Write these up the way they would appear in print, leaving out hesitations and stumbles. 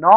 9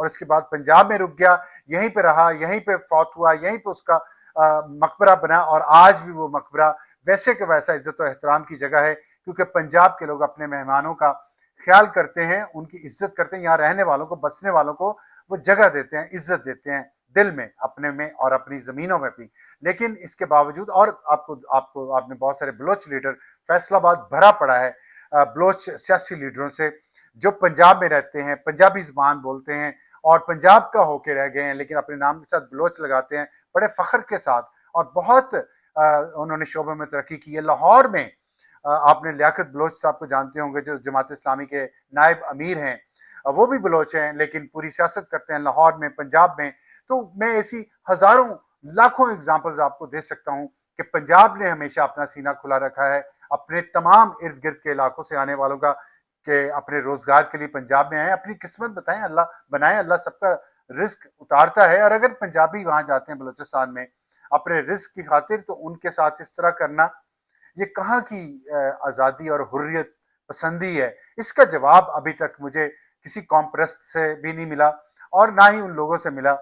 اور اس کے بعد پنجاب میں رک گیا, یہیں پہ رہا, یہیں پہ فوت ہوا, یہیں پہ اس کا مقبرہ بنا, اور آج بھی وہ مقبرہ ویسے کہ ویسا عزت و احترام کی جگہ ہے, کیونکہ پنجاب کے لوگ اپنے مہمانوں کا خیال کرتے ہیں, ان کی عزت کرتے ہیں, یہاں رہنے والوں کو, بسنے والوں کو وہ جگہ دیتے ہیں, عزت دیتے ہیں, دل میں, اپنے میں اور اپنی زمینوں میں بھی. لیکن اس کے باوجود, اور آپ نے بہت سارے بلوچ لیڈر, فیصل آباد بھرا پڑا ہے بلوچ سیاسی لیڈروں سے جو پنجاب میں رہتے ہیں, پنجابی زبان بولتے ہیں اور پنجاب کا ہو کے رہ گئے ہیں, لیکن اپنے نام کے ساتھ بلوچ لگاتے ہیں بڑے فخر کے ساتھ, اور بہت انہوں نے شعبے میں ترقی کی ہے. لاہور میں آپ نے لیاقت بلوچ صاحب کو جانتے ہوں گے, جو جماعت اسلامی کے نائب امیر ہیں, وہ بھی بلوچ ہیں لیکن پوری سیاست کرتے ہیں لاہور میں, پنجاب میں. تو میں ایسی ہزاروں لاکھوں اگزامپلز آپ کو دے سکتا ہوں کہ پنجاب نے ہمیشہ اپنا سینہ کھلا رکھا ہے اپنے تمام ارد گرد کے علاقوں سے آنے والوں کا, کہ اپنے روزگار کے لیے پنجاب میں آئیں, اپنی قسمت بتائیں, اللہ بنائیں, اللہ سب کا رزق اتارتا ہے. اور اگر پنجابی وہاں جاتے ہیں بلوچستان میں اپنے رزق کی خاطر, تو ان کے ساتھ اس طرح کرنا یہ کہاں کی آزادی اور حریت پسندی ہے؟ اس کا جواب ابھی تک مجھے کسی قوم پرست سے بھی نہیں ملا, اور نہ ہی ان لوگوں سے ملا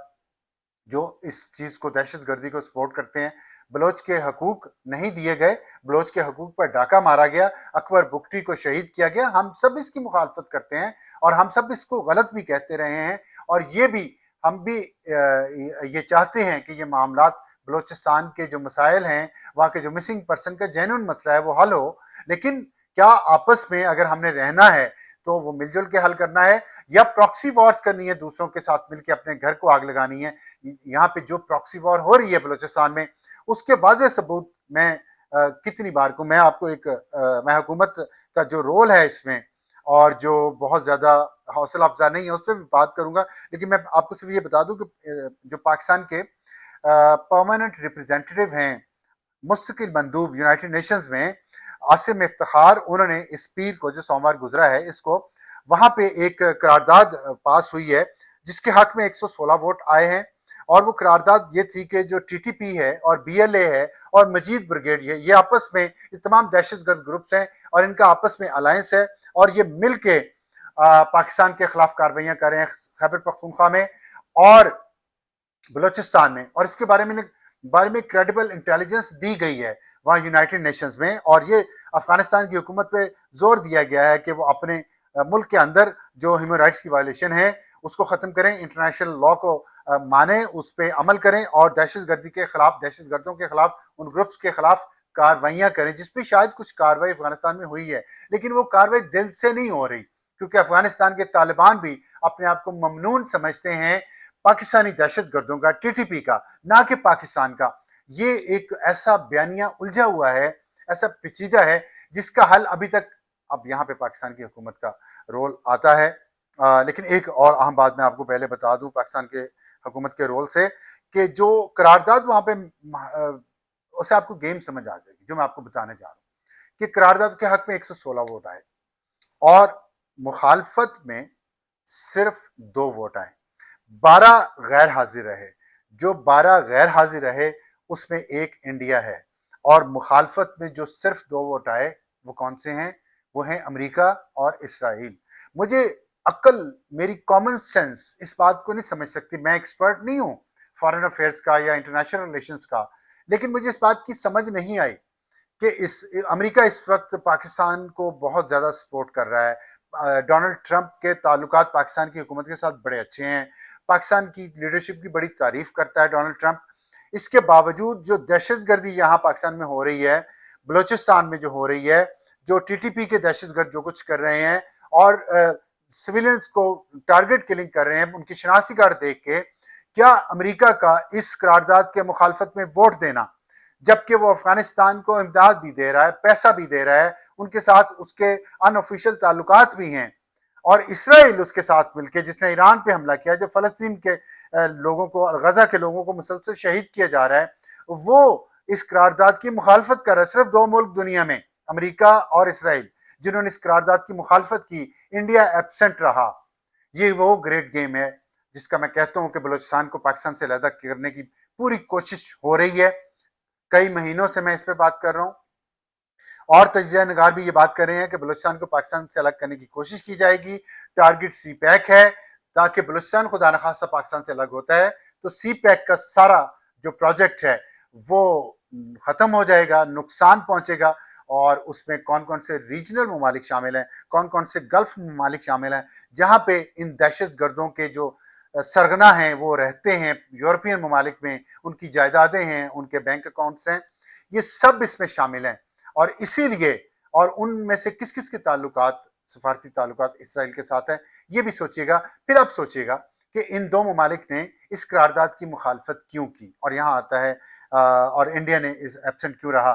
جو اس چیز کو, دہشت گردی کو سپورٹ کرتے ہیں. بلوچ کے حقوق نہیں دیے گئے, بلوچ کے حقوق پر ڈاکہ مارا گیا, اکبر بگٹی کو شہید کیا گیا. ہم سب اس کی مخالفت کرتے ہیں اور ہم سب اس کو غلط بھی کہتے رہے ہیں, اور یہ بھی ہم بھی یہ چاہتے ہیں کہ یہ معاملات, بلوچستان کے جو مسائل ہیں, وہاں کے جو مسنگ پرسن کا جینون مسئلہ ہے وہ حل ہو. لیکن کیا آپس میں اگر ہم نے رہنا ہے تو وہ مل جل کے حل کرنا ہے, یا پراکسی وارز کرنی ہے, دوسروں کے ساتھ مل کے اپنے گھر کو آگ لگانی ہے؟ یہاں پہ جو پراکسی وار ہو رہی ہے بلوچستان میں, اس کے واضح ثبوت میں کتنی بار کو میں آپ کو میں حکومت کا جو رول ہے اس میں, اور جو بہت زیادہ حوصلہ افزا نہیں ہے, اس پہ بھی بات کروں گا. لیکن میں آپ کو صرف یہ بتا دوں کہ جو پاکستان کے پرماننٹ ریپرزینٹیٹیو ہیں, مستقل مندوب یونائٹڈ نیشنز میں, عاصم افتخار, انہوں نے اس پیر کو, جو سوموار گزرا ہے, اس کو وہاں پہ ایک قرارداد پاس ہوئی ہے جس کے حق میں 116 ووٹ آئے ہیں. اور وہ قرارداد یہ تھی کہ جو ٹی ٹی پی ہے اور بی ایل اے ہے اور مجید بریگیڈ ہے, یہ آپس میں, یہ تمام دہشت گرد گروپس ہیں اور ان کا آپس میں الائنس ہے, اور یہ مل کے پاکستان کے خلاف کارروائیاں کر رہے ہیں خیبر پختونخوا میں اور بلوچستان میں. اور اس کے بارے میں کریڈیبل انٹیلیجنس دی گئی ہے وہاں یونائٹڈ نیشنز میں, اور یہ افغانستان کی حکومت پہ زور دیا گیا ہے کہ وہ اپنے ملک کے اندر جو ہیومن رائٹس کی وائلیشن ہے اس کو ختم کریں, انٹرنیشنل لا کو مانیں, اس پہ عمل کریں, اور دہشت گردی کے خلاف, دہشت گردوں کے خلاف, ان گروپس کے خلاف کاروائیاں کریں, جس پہ شاید کچھ کاروائی افغانستان میں ہوئی ہے, لیکن وہ کاروائی دل سے نہیں ہو رہی, کیونکہ افغانستان کے طالبان بھی اپنے آپ کو ممنون سمجھتے ہیں پاکستانی دہشت گردوں کا, ٹی ٹی پی کا, نہ کہ پاکستان کا. یہ ایک ایسا بیانیہ الجھا ہوا ہے, ایسا پیچیدہ ہے, جس کا حل ابھی تک, اب یہاں پہ پاکستان کی حکومت کا رول آتا ہے. لیکن ایک اور اہم بات میں آپ کو پہلے بتا دوں پاکستان کے حکومت کے رول سے, کہ جو قرارداد وہاں پہ, اسے آپ کو گیم سمجھ آ جائے گی جو میں آپ کو بتانے جا رہا ہوں, کہ قرارداد کے حق میں 116 ووٹ آئے اور مخالفت میں صرف 2 ووٹ آئے, 12 غیر حاضر رہے. جو 12 غیر حاضر رہے اس میں ایک انڈیا ہے, اور مخالفت میں جو صرف 2 ووٹ آئے وہ کون سے ہیں؟ وہ ہیں امریکہ اور اسرائیل. مجھے عقل, میری کامن سینس اس بات کو نہیں سمجھ سکتی, میں ایکسپرٹ نہیں ہوں فارن افیئرس کا یا انٹرنیشنل ریلیشنز کا, لیکن مجھے اس بات کی سمجھ نہیں آئی کہ امریکہ اس وقت پاکستان کو بہت زیادہ سپورٹ کر رہا ہے. ڈونلڈ ٹرمپ کے تعلقات پاکستان کی حکومت کے ساتھ بڑے اچھے ہیں, پاکستان کی لیڈرشپ کی بڑی تعریف کرتا ہے ڈونلڈ ٹرمپ. اس کے باوجود جو دہشت گردی یہاں پاکستان میں ہو رہی ہے, بلوچستان میں جو ہو رہی ہے, جو ٹی ٹی پی کے دہشت گرد جو کچھ کر رہے ہیں اور سویلینز کو ٹارگٹ کلنگ کر رہے ہیں ان کی شناختی کارڈ دیکھ کے, کیا امریکہ کا اس قرارداد کے مخالفت میں ووٹ دینا, جبکہ وہ افغانستان کو امداد بھی دے رہا ہے, پیسہ بھی دے رہا ہے, ان کے ساتھ اس کے ان آفیشیل تعلقات بھی ہیں, اور اسرائیل اس کے ساتھ مل کے, جس نے ایران پہ حملہ کیا, جو فلسطین کے لوگوں کو اور غزہ کے لوگوں کو مسلسل شہید کیا جا رہا ہے, وہ اس قرارداد کی مخالفت کر رہا ہے. صرف 2 ملک دنیا میں, امریکہ اور اسرائیل, جنہوں نے اس قرارداد کی مخالفت کی. انڈیا ایبسنٹ رہا. یہ وہ گریٹ گیم ہے جس کا میں کہتا ہوں کہ بلوچستان کو پاکستان سے علیحدہ کرنے کی پوری کوشش ہو رہی ہے. کئی مہینوں سے میں اس پہ بات کر رہا ہوں, اور تجزیہ نگار بھی یہ بات کر رہے ہیں کہ بلوچستان کو پاکستان سے الگ کرنے کی کوشش کی جائے گی. ٹارگٹ سی پیک ہے, تاکہ بلوچستان خدا نخواستہ پاکستان سے الگ ہوتا ہے تو سی پیک کا سارا جو پروجیکٹ ہے وہ ختم ہو جائے گا, نقصان پہنچے گا, اور اس میں کون کون سے ریجنل ممالک شامل ہیں, کون کون سے گلف ممالک شامل ہیں جہاں پہ ان دہشت گردوں کے جو سرگنا ہیں وہ رہتے ہیں یورپین ممالک میں, ان کی جائیدادیں ہیں, ان کے بینک اکاؤنٹس ہیں, یہ سب اس میں شامل ہیں. اور اسی لیے اور ان میں سے کس کس کے تعلقات, سفارتی تعلقات اسرائیل کے ساتھ ہیں, یہ بھی سوچیے گا. پھر آپ سوچیے گا کہ ان دو ممالک نے اس قرارداد کی مخالفت کیوں کی, اور یہاں آتا ہے اور انڈیا نے اس ایبسنٹ کیوں رہا.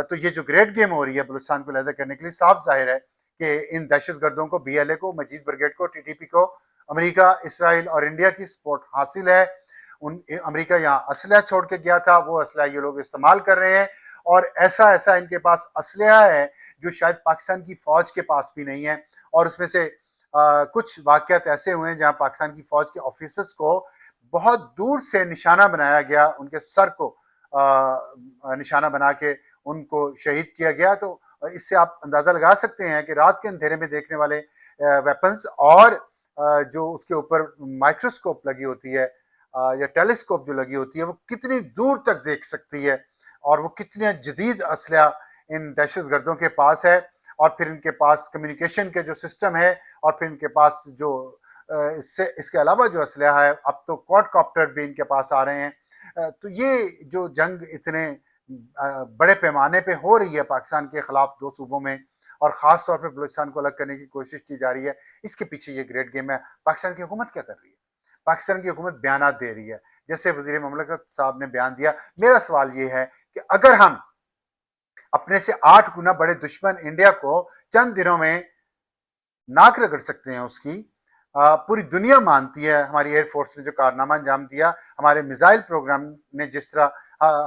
تو یہ جو گریٹ گیم ہو رہی ہے بلوچستان کو علیحدہ کرنے کے لیے, صاف ظاہر ہے کہ ان دہشت گردوں کو, بی ایل اے کو, مجید بریگیڈ کو, ٹی ٹی پی کو امریکہ, اسرائیل اور انڈیا کی سپورٹ حاصل ہے. امریکہ یہاں اسلحہ چھوڑ کے گیا تھا, وہ اسلحہ یہ لوگ استعمال کر رہے ہیں, اور ایسا ان کے پاس اسلحہ ہے جو شاید پاکستان کی فوج کے پاس بھی نہیں ہے. اور اس میں سے کچھ واقعات ایسے ہوئے ہیں جہاں پاکستان کی فوج کے آفیسرز کو بہت دور سے نشانہ بنایا گیا, ان کے سر کو نشانہ بنا کے ان کو شہید کیا گیا. تو اس سے آپ اندازہ لگا سکتے ہیں کہ رات کے اندھیرے میں دیکھنے والے ویپنز اور جو اس کے اوپر مائکروسکوپ لگی ہوتی ہے یا ٹیلیسکوپ جو لگی ہوتی ہے وہ کتنی دور تک دیکھ سکتی ہے, اور وہ کتنے جدید اسلحہ ان دہشت گردوں کے پاس ہے. اور پھر ان کے پاس کمیونیکیشن کے جو سسٹم ہے, اور پھر ان کے پاس جو اس کے علاوہ جو اسلحہ ہے, اب تو کوڈ کاپٹر بھی ان کے پاس آ رہے ہیں. تو یہ جو جنگ اتنے بڑے پیمانے پہ ہو رہی ہے پاکستان کے خلاف دو صوبوں میں, اور خاص طور پہ بلوچستان کو الگ کرنے کی کوشش کی جا رہی ہے, اس کے پیچھے یہ گریٹ گیم ہے. پاکستان کی حکومت کیا کر رہی ہے؟ پاکستان کی حکومت بیانات دے رہی ہے, جیسے وزیر مملکت صاحب نے بیان دیا. میرا سوال یہ ہے کہ اگر ہم اپنے سے 8 گنا بڑے دشمن انڈیا کو چند دنوں میں ناک رگڑ سکتے ہیں, اس کی پوری دنیا مانتی ہے. ہماری ایئر فورس نے جو کارنامہ انجام دیا, ہمارے میزائل پروگرام نے جس طرح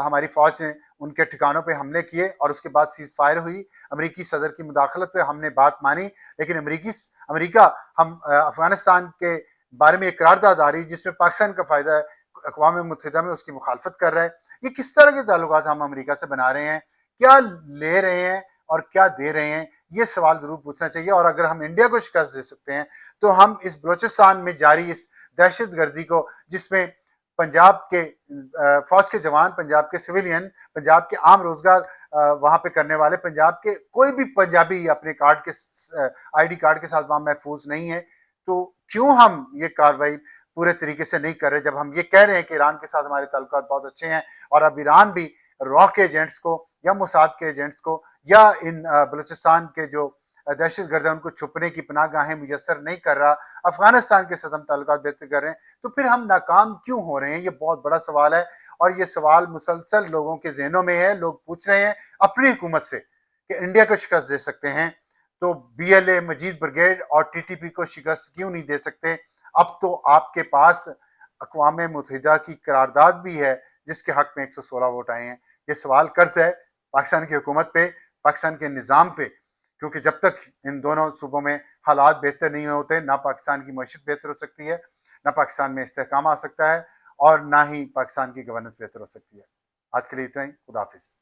ہماری فوج نے ان کے ٹھکانوں پہ حملے کیے, اور اس کے بعد سیز فائر ہوئی, امریکی صدر کی مداخلت پہ ہم نے بات مانی, لیکن امریکہ ہم افغانستان کے بارے میں ایک قرارداد آ رہی جس میں پاکستان کا فائدہ ہے, اقوام متحدہ میں اس کی مخالفت کر رہا ہے. یہ کس طرح کے تعلقات ہم امریکہ سے بنا رہے ہیں, کیا لے رہے ہیں اور کیا دے رہے ہیں, یہ سوال ضرور پوچھنا چاہیے. اور اگر ہم انڈیا کو شکست دے سکتے ہیں تو ہم اس بلوچستان میں جاری اس دہشت گردی کو, جس میں پنجاب کے فوج کے جوان, پنجاب کے سویلین, پنجاب کے عام روزگار وہاں پہ کرنے والے, پنجاب کے کوئی بھی پنجابی اپنے کارڈ کے آئی ڈی کارڈ کے ساتھ وہاں محفوظ نہیں ہے, تو کیوں ہم یہ کارروائی پورے طریقے سے نہیں کر رہے, جب ہم یہ کہہ رہے ہیں کہ ایران کے ساتھ ہمارے تعلقات بہت اچھے ہیں, اور اب ایران بھی را کے ایجنٹس کو یا موساد کے ایجنٹس کو یا ان بلوچستان کے جو دہشت گرد ہیں ان کو چھپنے کی پناہ گاہیں میسر نہیں کر رہا, افغانستان کے ساتھ ہم تعلقات بہتر کر رہے ہیں, تو پھر ہم ناکام کیوں ہو رہے ہیں؟ یہ بہت بڑا سوال ہے, اور یہ سوال مسلسل لوگوں کے ذہنوں میں ہے. لوگ پوچھ رہے ہیں اپنی حکومت سے کہ انڈیا کو شکست دے سکتے ہیں تو B L A, Majeed brigade اور ٹی ٹی پی کو شکست کیوں نہیں دے سکتے؟ اب تو آپ کے پاس اقوام متحدہ کی قرارداد بھی ہے جس کے حق میں 116 ووٹ آئے ہیں. یہ سوال قرض ہے پاکستان کی حکومت پہ, پاکستان کے نظام پہ, کیونکہ جب تک ان دونوں صوبوں میں حالات بہتر نہیں ہوتے, نہ پاکستان کی معیشت بہتر ہو سکتی ہے, نہ پاکستان میں استحکام آ سکتا ہے, اور نہ ہی پاکستان کی گورننس بہتر ہو سکتی ہے. آج کے لیے اتنا ہی. خدا حافظ.